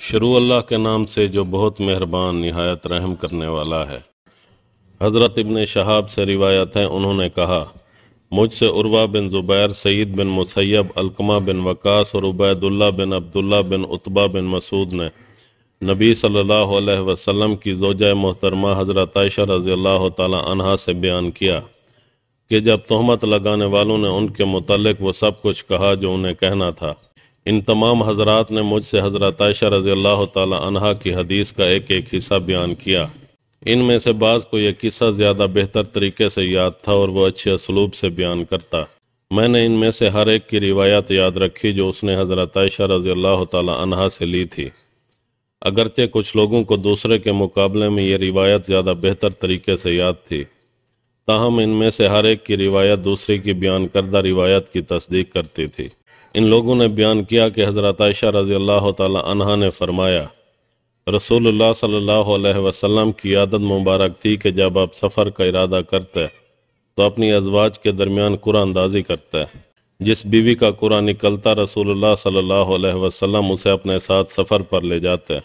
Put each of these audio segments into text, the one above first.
شروع اللہ کے نام سے جو بہت مہربان نہایت رحم کرنے والا ہے۔ حضرت ابن شہاب سے روایت ہے، انہوں نے کہا، مجھ سے عروہ بن زبیر، سعید بن مسیب، علقمہ بن وقاص اور عبید اللہ بن عبداللہ بن عتبہ بن مسعود نے نبی صلی اللہ علیہ وسلم کی زوجہ محترمہ حضرت عائشہ رضی اللہ تعالی عنہا سے بیان کیا کہ جب تہمت لگانے والوں نے ان کے متعلق وہ سب کچھ کہا جو انہیں کہنا تھا، ان تمام حضرات نے مجھ سے حضرت عائشہ رضی اللہ تعالی عنہا کی حدیث کا ایک ایک حصہ بیان کیا۔ ان میں سے بعض کو یہ قصہ زیادہ بہتر طریقے سے یاد تھا اور وہ اچھے اسلوب سے بیان کرتا۔ میں نے ان میں سے ہر ایک کی روایت یاد رکھی جو اس نے حضرت عائشہ رضی اللہ تعالی عنہا سے لی تھی، اگرچہ کچھ لوگوں کو دوسرے کے مقابلے میں یہ روایت زیادہ بہتر طریقے سے یاد تھی، تاہم ان میں سے ہر ایک کی روایت دوسری کی بیان کردہ روایت کی تصدیق کرتی تھی۔ ان لوگوں نے بیان کیا کہ حضرت عائشہ رضی اللہ تعالی عنہا نے فرمایا، رسول اللہ صلی اللہ علیہ وسلم کی عادت مبارک تھی کہ جب آپ سفر کا ارادہ کرتے تو اپنی ازواج کے درمیان قرآن اندازی کرتے۔ جس بیوی کا قرآن نکلتا رسول اللہ صلی اللہ علیہ وسلم اسے اپنے ساتھ سفر پر لے جاتے۔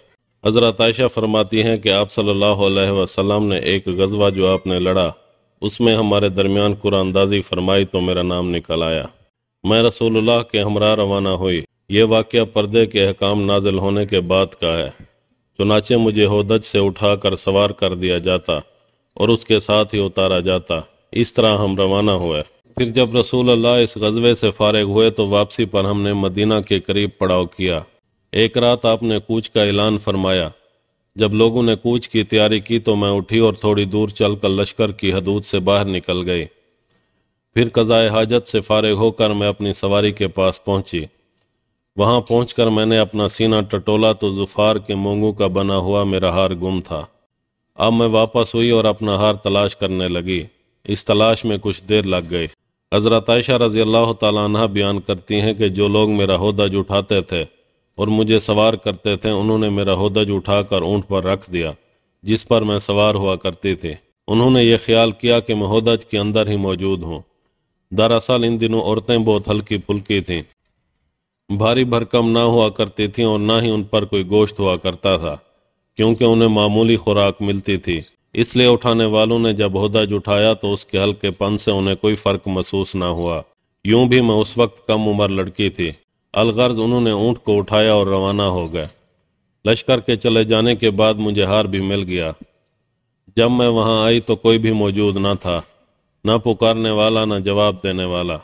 حضرت عائشہ فرماتی ہیں کہ آپ صلی اللہ علیہ وسلم نے ایک غزوہ جو آپ نے لڑا اس میں ہمارے درمیان قرآن اندازی فرمائی تو میرا نام نکل آیا۔ میں رسول اللہ کے ہمراہ روانہ ہوئی۔ یہ واقعہ پردے کے احکام نازل ہونے کے بعد کا ہے۔ چنانچہ مجھے ہودج سے اٹھا کر سوار کر دیا جاتا اور اس کے ساتھ ہی اتارا جاتا۔ اس طرح ہم روانہ ہوئے۔ پھر جب رسول اللہ اس غزوے سے فارغ ہوئے تو واپسی پر ہم نے مدینہ کے قریب پڑاؤ کیا۔ ایک رات آپ نے کوچ کا اعلان فرمایا۔ جب لوگوں نے کوچ کی تیاری کی تو میں اٹھی اور تھوڑی دور چل کر لشکر کی حدود سے باہر نکل گئی۔ پھر قضائے حاجت سے فارغ ہو کر میں اپنی سواری کے پاس پہنچی۔ وہاں پہنچ کر میں نے اپنا سینہ ٹٹولا تو زفار کے مونگوں کا بنا ہوا میرا ہار گم تھا۔ اب میں واپس ہوئی اور اپنا ہار تلاش کرنے لگی۔ اس تلاش میں کچھ دیر لگ گئی۔ حضرت عائشہ رضی اللہ تعالیٰ عنہ بیان کرتی ہیں کہ جو لوگ میرا ہودج اٹھاتے تھے اور مجھے سوار کرتے تھے انہوں نے میرا ہودج اٹھا کر اونٹ پر رکھ دیا جس پر میں سوار ہوا کرتی تھی۔ انہوں نے یہ خیال کیا کہ میں ہودج کے اندر ہی موجود ہوں۔ دراصل ان دنوں عورتیں بہت ہلکی پھلکی تھیں، بھاری بھرکم نہ ہوا کرتی تھیں اور نہ ہی ان پر کوئی گوشت ہوا کرتا تھا کیونکہ انہیں معمولی خوراک ملتی تھی۔ اس لیے اٹھانے والوں نے جب ہودج اٹھایا تو اس کے ہلکے پن سے انہیں کوئی فرق محسوس نہ ہوا۔ یوں بھی میں اس وقت کم عمر لڑکی تھی۔ الغرض انہوں نے اونٹ کو اٹھایا اور روانہ ہو گئے۔ لشکر کے چلے جانے کے بعد مجھے ہار بھی مل گیا۔ جب میں وہاں آئی تو کوئی بھی موجود نہ تھا، نہ پکارنے والا نہ جواب دینے والا،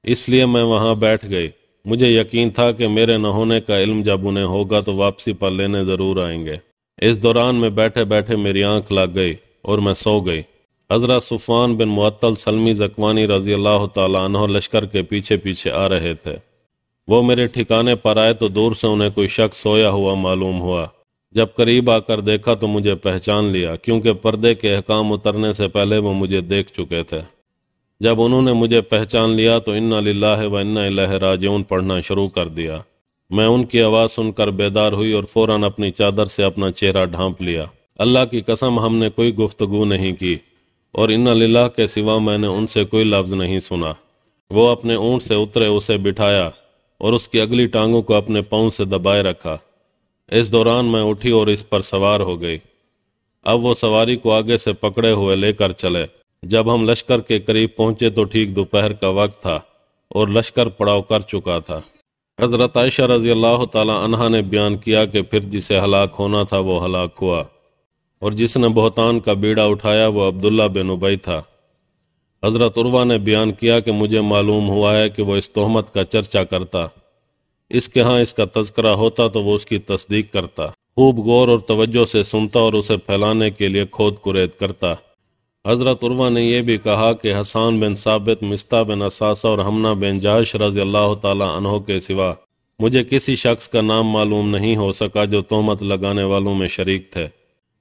اس لیے میں وہاں بیٹھ گئی۔ مجھے یقین تھا کہ میرے نہ ہونے کا علم جب انہیں ہوگا تو واپسی پر لینے ضرور آئیں گے۔ اس دوران میں بیٹھے بیٹھے میری آنکھ لگ گئی اور میں سو گئی۔ حضرت صفوان بن معطل سلمی زکوانی رضی اللہ تعالیٰ عنہ لشکر کے پیچھے پیچھے آ رہے تھے۔ وہ میرے ٹھکانے پر آئے تو دور سے انہیں کوئی شخص سویا ہوا معلوم ہوا۔ جب قریب آ کر دیکھا تو مجھے پہچان لیا کیونکہ پردے کے احکام اترنے سے پہلے وہ مجھے دیکھ چکے تھے۔ جب انہوں نے مجھے پہچان لیا تو انا للہ و انا الیہ راجعون پڑھنا شروع کر دیا۔ میں ان کی آواز سن کر بیدار ہوئی اور فوراً اپنی چادر سے اپنا چہرہ ڈھانپ لیا۔ اللہ کی قسم ہم نے کوئی گفتگو نہیں کی اور انا للہ کے سوا میں نے ان سے کوئی لفظ نہیں سنا۔ وہ اپنے اونٹ سے اترے، اسے بٹھایا اور اس کی اگلی ٹانگوں کو اپنے پاؤں سے دبائے رکھا۔ اس دوران میں اٹھی اور اس پر سوار ہو گئی۔ اب وہ سواری کو آگے سے پکڑے ہوئے لے کر چلے۔ جب ہم لشکر کے قریب پہنچے تو ٹھیک دوپہر کا وقت تھا اور لشکر پڑاؤ کر چکا تھا۔ حضرت عائشہ رضی اللہ تعالی عنہا نے بیان کیا کہ پھر جسے ہلاک ہونا تھا وہ ہلاک ہوا اور جس نے بہتان کا بیڑا اٹھایا وہ عبداللہ بن ابی تھا۔ حضرت عروہ نے بیان کیا کہ مجھے معلوم ہوا ہے کہ وہ اس تہمت کا چرچا کرتا، اس کے ہاں اس کا تذکرہ ہوتا تو وہ اس کی تصدیق کرتا، خوب غور اور توجہ سے سنتا اور اسے پھیلانے کے لیے کھود کرید کرتا۔ حضرت عروہ نے یہ بھی کہا کہ حسان بن ثابت، مصطح بن اساسہ اور حمنہ بن جہش رضی اللہ تعالی عنہ کے سوا مجھے کسی شخص کا نام معلوم نہیں ہو سکا جو تہمت لگانے والوں میں شریک تھے،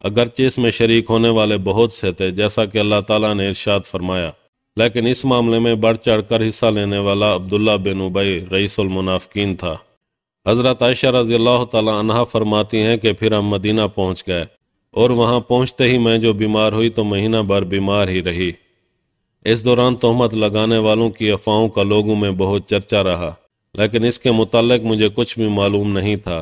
اگرچہ اس میں شریک ہونے والے بہت سے تھے جیسا کہ اللہ تعالیٰ نے ارشاد فرمایا، لیکن اس معاملے میں بڑھ چڑھ کر حصہ لینے والا عبداللہ بن ابی رئیس المنافقین تھا۔ حضرت عائشہ رضی اللہ تعالی عنہا فرماتی ہیں کہ پھر ہم مدینہ پہنچ گئے اور وہاں پہنچتے ہی میں جو بیمار ہوئی تو مہینہ بھر بیمار ہی رہی۔ اس دوران تہمت لگانے والوں کی افواہوں کا لوگوں میں بہت چرچا رہا، لیکن اس کے متعلق مجھے کچھ بھی معلوم نہیں تھا۔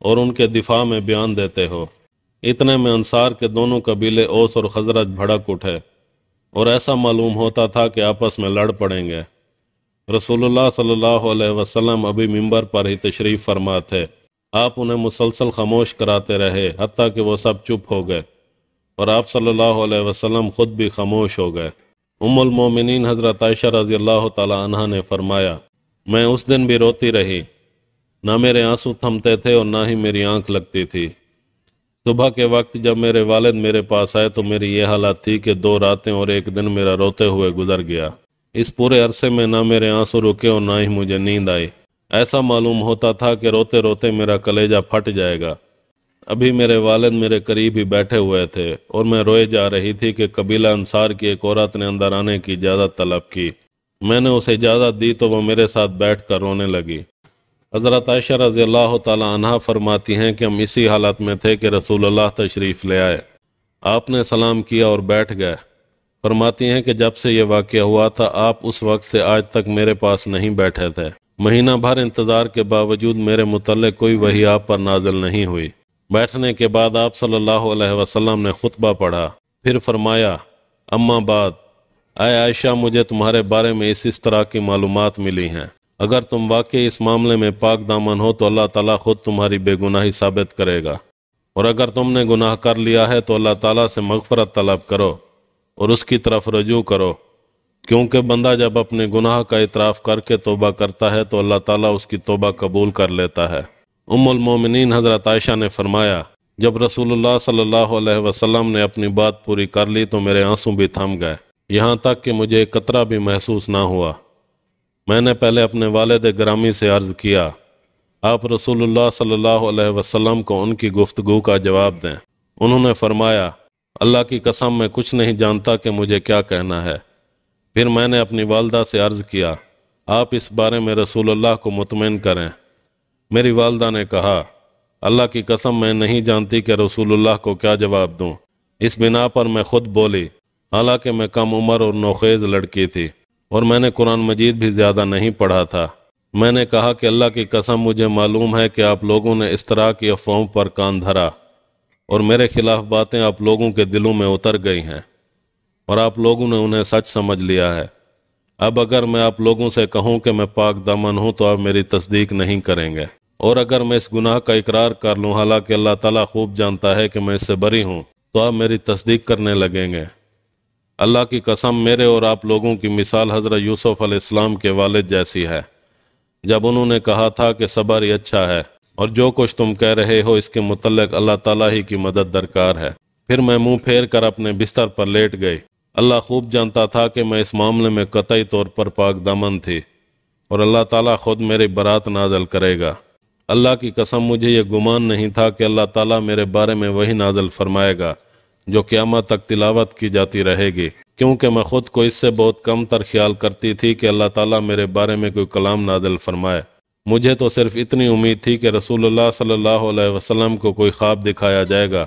اور ان کے دفاع میں بیان دیتے ہو۔ اتنے میں انصار کے دونوں قبیلے اوس اور خزرج بھڑک اٹھے اور ایسا معلوم ہوتا تھا کہ آپس میں لڑ پڑیں گے۔ رسول اللہ صلی اللہ علیہ وسلم ابھی منبر پر ہی تشریف فرما تھے۔ آپ انہیں مسلسل خاموش کراتے رہے حتیٰ کہ وہ سب چپ ہو گئے اور آپ صلی اللہ علیہ وسلم خود بھی خاموش ہو گئے۔ ام المومنین حضرت عائشہ رضی اللہ تعالی عنہا نے فرمایا، میں اس دن بھی روتی رہی، نہ میرے آنسو تھمتے تھے اور نہ ہی میری آنکھ لگتی تھی۔ صبح کے وقت جب میرے والد میرے پاس آئے تو میری یہ حالت تھی کہ 2 راتیں اور 1 دن میرا روتے ہوئے گزر گیا۔ اس پورے عرصے میں نہ میرے آنسو رکے اور نہ ہی مجھے نیند آئی۔ ایسا معلوم ہوتا تھا کہ روتے روتے میرا کلیجہ پھٹ جائے گا۔ ابھی میرے والد میرے قریب ہی بیٹھے ہوئے تھے اور میں روئے جا رہی تھی کہ قبیلہ انصار کی ایک عورت نے اندر آنے کی اجازت طلب کی۔ میں نے اسے اجازت دی تو وہ میرے ساتھ بیٹھ کر رونے لگی۔ حضرت عائشہ رضی اللہ تعالی عنہا فرماتی ہیں کہ ہم اسی حالت میں تھے کہ رسول اللہ تشریف لے آئے۔ آپ نے سلام کیا اور بیٹھ گئے۔ فرماتی ہیں کہ جب سے یہ واقعہ ہوا تھا آپ اس وقت سے آج تک میرے پاس نہیں بیٹھے تھے۔ مہینہ بھر انتظار کے باوجود میرے متعلق کوئی وحی آپ پر نازل نہیں ہوئی۔ بیٹھنے کے بعد آپ صلی اللہ علیہ وسلم نے خطبہ پڑھا، پھر فرمایا، اما بعد، اے عائشہ مجھے تمہارے بارے میں اس طرح کی معلومات ملی ہیں۔ اگر تم واقعی اس معاملے میں پاک دامن ہو تو اللہ تعالیٰ خود تمہاری بے گناہی ثابت کرے گا، اور اگر تم نے گناہ کر لیا ہے تو اللہ تعالیٰ سے مغفرت طلب کرو اور اس کی طرف رجوع کرو، کیونکہ بندہ جب اپنے گناہ کا اعتراف کر کے توبہ کرتا ہے تو اللہ تعالیٰ اس کی توبہ قبول کر لیتا ہے۔ ام المومنین حضرت عائشہ نے فرمایا، جب رسول اللہ صلی اللہ علیہ وسلم نے اپنی بات پوری کر لی تو میرے آنسو بھی تھم گئے، یہاں تک کہ مجھے ایک قطرہ بھی محسوس نہ ہوا۔ میں نے پہلے اپنے والد گرامی سے عرض کیا، آپ رسول اللہ صلی اللہ علیہ وسلم کو ان کی گفتگو کا جواب دیں۔ انہوں نے فرمایا، اللہ کی قسم میں کچھ نہیں جانتا کہ مجھے کیا کہنا ہے۔ پھر میں نے اپنی والدہ سے عرض کیا، آپ اس بارے میں رسول اللہ کو مطمئن کریں۔ میری والدہ نے کہا، اللہ کی قسم میں نہیں جانتی کہ رسول اللہ کو کیا جواب دوں۔ اس بنا پر میں خود بولی، حالانکہ میں کم عمر اور نوخیز لڑکی تھی اور میں نے قرآن مجید بھی زیادہ نہیں پڑھا تھا۔ میں نے کہا کہ اللہ کی قسم مجھے معلوم ہے کہ آپ لوگوں نے اس طرح کی افواہوں پر کان دھرا اور میرے خلاف باتیں آپ لوگوں کے دلوں میں اتر گئی ہیں اور آپ لوگوں نے انہیں سچ سمجھ لیا ہے۔ اب اگر میں آپ لوگوں سے کہوں کہ میں پاک دامن ہوں تو آپ میری تصدیق نہیں کریں گے، اور اگر میں اس گناہ کا اقرار کر لوں حالانکہ اللہ تعالیٰ خوب جانتا ہے کہ میں اس سے بری ہوں تو آپ میری تصدیق کرنے لگیں گے۔ اللہ کی قسم میرے اور آپ لوگوں کی مثال حضرت یوسف علیہ السلام کے والد جیسی ہے، جب انہوں نے کہا تھا کہ صبر ہی اچھا ہے اور جو کچھ تم کہہ رہے ہو اس کے متعلق اللہ تعالیٰ ہی کی مدد درکار ہے۔ پھر میں منہ پھیر کر اپنے بستر پر لیٹ گئی۔ اللہ خوب جانتا تھا کہ میں اس معاملے میں قطعی طور پر پاک دامن تھی اور اللہ تعالیٰ خود میری برات نازل کرے گا۔ اللہ کی قسم مجھے یہ گمان نہیں تھا کہ اللہ تعالیٰ میرے بارے میں وہی نازل فرمائے گا جو قیامت تک تلاوت کی جاتی رہے گی، کیونکہ میں خود کو اس سے بہت کم تر خیال کرتی تھی کہ اللہ تعالیٰ میرے بارے میں کوئی کلام نازل فرمائے۔ مجھے تو صرف اتنی امید تھی کہ رسول اللہ صلی اللہ علیہ وسلم کو کوئی خواب دکھایا جائے گا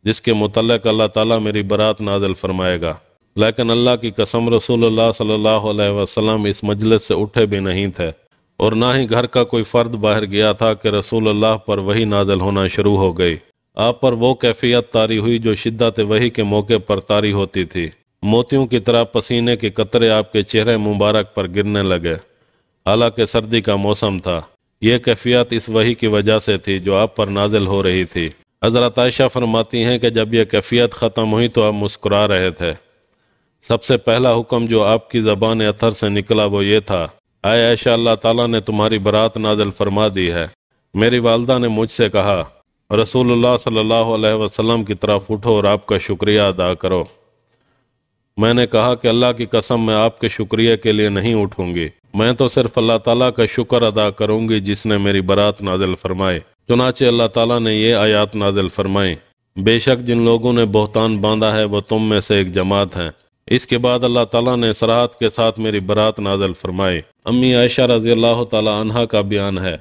جس کے متعلق اللہ تعالیٰ میری برات نازل فرمائے گا، لیکن اللہ کی قسم رسول اللہ صلی اللہ علیہ وسلم اس مجلس سے اٹھے بھی نہیں تھے اور نہ ہی گھر کا کوئی فرد باہر گیا تھا کہ رسول اللہ پر وحی نازل ہونا شروع ہو گئی۔ آپ پر وہ کیفیت طاری ہوئی جو شدت وحی کے موقع پر طاری ہوتی تھی۔ موتیوں کی طرح پسینے کے قطرے آپ کے چہرے مبارک پر گرنے لگے، حالانکہ سردی کا موسم تھا۔ یہ کیفیت اس وحی کی وجہ سے تھی جو آپ پر نازل ہو رہی تھی۔ حضرت عائشہ فرماتی ہیں کہ جب یہ کیفیت ختم ہوئی تو آپ مسکرا رہے تھے۔ سب سے پہلا حکم جو آپ کی زبان اطہر سے نکلا وہ یہ تھا، اے عائشہ اللہ تعالیٰ نے تمہاری برات نازل فرما دی ہے۔ میری والدہ نے مجھ سے کہا، رسول اللہ صلی اللہ علیہ وسلم کی طرف اٹھو اور آپ کا شکریہ ادا کرو۔ میں نے کہا کہ اللہ کی قسم میں آپ کے شکریہ کے لیے نہیں اٹھوں گی، میں تو صرف اللہ تعالیٰ کا شکر ادا کروں گی جس نے میری برات نازل فرمائی۔ چنانچہ اللہ تعالیٰ نے یہ آیات نازل فرمائیں، بے شک جن لوگوں نے بہتان باندھا ہے وہ تم میں سے ایک جماعت ہیں۔ اس کے بعد اللہ تعالیٰ نے صراحت کے ساتھ میری برات نازل فرمائی۔ امی عائشہ رضی اللہ تعالی عنہا کا بیان ہے،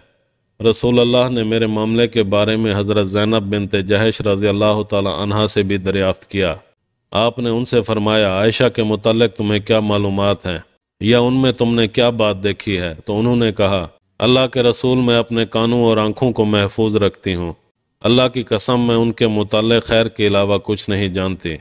رسول اللہ نے میرے معاملے کے بارے میں حضرت زینب بنت جہش رضی اللہ تعالی عنہا سے بھی دریافت کیا۔ آپ نے ان سے فرمایا، عائشہ کے متعلق تمہیں کیا معلومات ہیں یا ان میں تم نے کیا بات دیکھی ہے؟ تو انہوں نے کہا، اللہ کے رسول میں اپنے کانوں اور آنکھوں کو محفوظ رکھتی ہوں۔ اللہ کی قسم میں ان کے متعلق خیر کے علاوہ کچھ نہیں جانتی۔